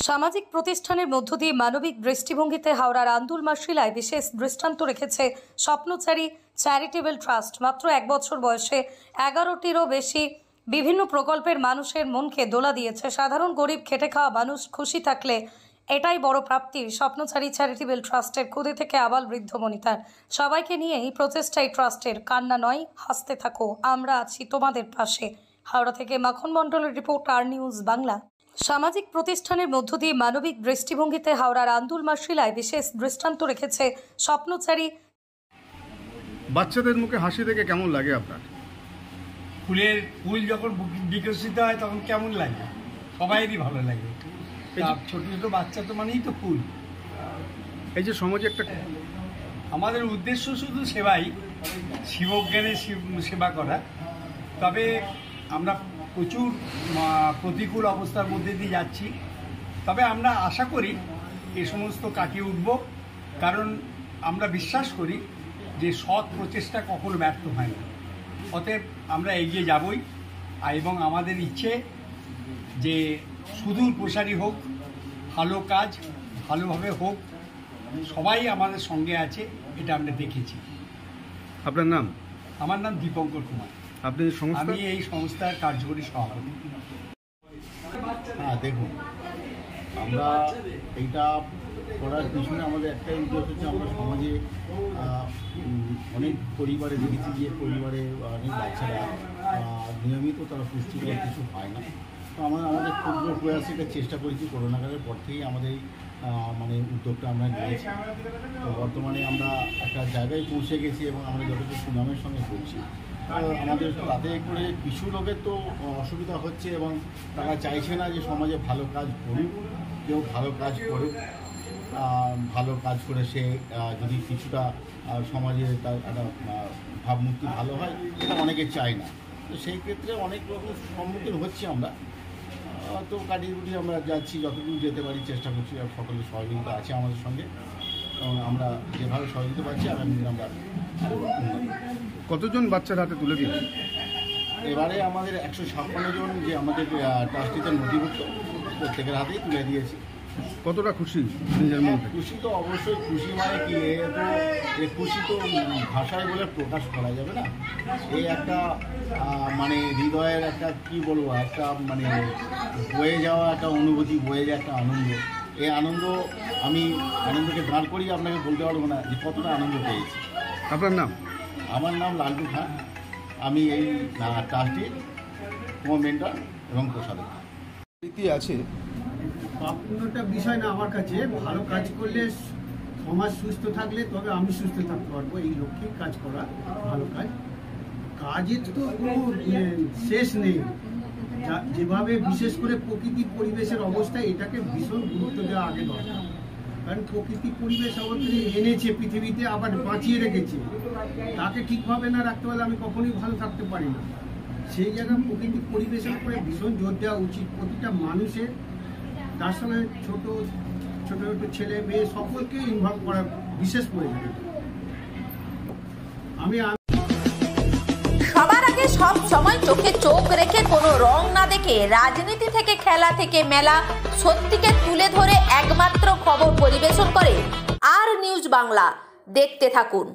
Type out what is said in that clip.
সামাজিক প্রতিষ্ঠানের মধ্য দিয়ে মানবিক দৃষ্টিভঙ্গিতে হাওড়ার আন্দুল মাসিলায় বিশেষ দৃষ্টান্ত রেখেছে স্বপ্নচারী চ্যারিটেবল ট্রাস্ট। মাত্র 1 বছর বয়সে 11টিরও বেশি বিভিন্ন প্রকল্পের মানুষের মনকে দোলা দিয়েছে। সাধারণ গরিব খেটে খাওয়া মানুষ খুশি থাকলে এটাই বড় প্রাপ্তি। স্বপ্নচারী চ্যারিটেবল ট্রাস্টের খুদে থেকে আবাল বৃদ্ধ বনিতার সবাইকে নিয়ে এই প্রচেষ্টাই ট্রাস্টের। কান্না নয়, হাসতে থাকো, আমরা আছি তোমাদের পাশে। হাওড়া থেকে মাখন মণ্ডলের রিপোর্ট, আর নিউজ বাংলা। সামাজিক প্রতিষ্ঠানের মধ্য দিয়ে মানবিক দৃষ্টিভঙ্গিতে হাওড়ার আন্দুল মাসিলায় বিশেষ দৃষ্টান্ত রেখেছে স্বপ্নচারী। বাচ্চাদের মুখে হাসি দেখে কেমন লাগে আপনার? ফুল যখন বিকশিত হয় তখন কেমন লাগে? সবাইরই ভালো লাগে। ছোট ছোট বাচ্চা তো মানেই তো ফুল। এই যে সমাজে একটা আমাদের উদ্দেশ্য শুধু সেবাই, শিবজ্ঞানে সেবা করা। তবে আমরা প্রচুর প্রতিকূল অবস্থার মধ্যে দিয়ে যাচ্ছি, তবে আমরা আশা করি এ সমস্ত কাটিয়ে উঠব। কারণ আমরা বিশ্বাস করি যে সৎ প্রচেষ্টা কখনো ব্যর্থ হয় না। অতএব আমরা এগিয়ে যাবই, এবং আমাদের ইচ্ছে যে সুদূর প্রসারী হোক, ভালো কাজ ভালোভাবে হোক, সবাই আমাদের সঙ্গে আছে, এটা আমরা দেখেছি। আপনার নাম? আমার নাম দীপঙ্কর কুমার। আমি এই সংস্থার কার্যকরী সভাপতি। হ্যাঁ, দেখুন, আমরা এইটা করার পিছনে আমাদের একটাই উদ্দেশ্য হচ্ছে, আমরা সমাজে অনেক পরিবারে দেখেছি যে পরিবারে অনেক বাচ্চারা নিয়মিত তারা পুষ্টিকর কিছু পায় না। তো আমাদের ক্ষুদ্র প্রয়াসে এটা চেষ্টা করেছি। করোনাকালের পর থেকেই আমাদের উদ্যোগটা আমরা নিয়েছি। তো বর্তমানে আমরা একটা জায়গায় পৌঁছে গেছি এবং আমরা যথেষ্ট সুনামের সঙ্গে চলছি। আমাদের তাতে করে কিছু লোকের তো অসুবিধা হচ্ছে এবং তারা চাইছে না যে সমাজে ভালো কাজ করুক, কেউ ভালো কাজ করুক। ভালো কাজ করে সে যদি কিছুটা সমাজে তার একটা ভাবমূর্তি ভালো হয়, এটা অনেকে চায় না। তো সেই ক্ষেত্রে অনেক রকম সম্মুখীন হচ্ছি আমরা। তো কাটিয়ে কুটিয়ে আমরা যাচ্ছি, যতদূর যেতে পারি চেষ্টা করছি। আর সকলের সহযোগিতা আছে আমাদের সঙ্গে, এবং আমরা যেভাবে সহযোগিতা পাচ্ছি আগামী দিন আমরা কতজন বাচ্চার হাতে তুলে দিলেন? এবারে আমাদের 156 জন যে আমাদের ট্রাস্টিতে নথিভুক্ত, প্রত্যেকের হাতেই তুলে দিয়েছি। কতটা খুশি নিজের মধ্যে? খুশি তো অবশ্যই খুশি, মানে কি, খুশি তো ভাষায় বলে প্রকাশ করা যাবে না। এই একটা হৃদয়ের একটা কি বলবো, একটা বয়ে যাওয়া একটা অনুভূতি, বয়ে যাওয়া একটা আনন্দ। এই আনন্দকে দাঁড় করিয়ে আপনাকে বলতে পারবো না যে কতটা আনন্দ পেয়েছি। আপনার নাম? আমার নাম লালটু খান। আমি এই ট্রাস্টির মেন্টর এবং প্রসাদক। আছে আপনারটা বিষয় না আমার কাছে। ভালো কাজ করলে, সমাজ সুস্থ থাকলে তবে আমি সুস্থ থাকতে পারবো, এই লক্ষ্যে কাজ করা। ভালো কাজের তো কোনো শেষ নেই। যেভাবে বিশেষ করে প্রকৃতি পরিবেশের অবস্থা, এটাকে ভীষণ গুরুত্ব দেওয়া আগে দরকার। কারণ প্রকৃতি পরিবেশ আমাদের এনেছে পৃথিবীতে, আবার বাঁচিয়ে রেখেছে। তাকে ঠিকভাবে না রাখতে পারলে আমি কখনোই ভালো থাকতে পারি না। সেই জায়গায় প্রকৃতি পরিবেশের উপরে ভীষণ জোর দেওয়া উচিত প্রতিটা মানুষের। তার সঙ্গে ছোট ছোট ছেলে মেয়ে সকলকে ইনভলভ করা বিশেষ প্রয়োজন। সবার আগে সব সময় চোখে চোখ রেখে কোনো রং না দেখে, রাজনীতি থেকে খেলা থেকে মেলা, সত্যিকে তুলে ধরে একমাত্র খবর পরিবেশন করে আর নিউজ বাংলা। দেখতে থাকুন।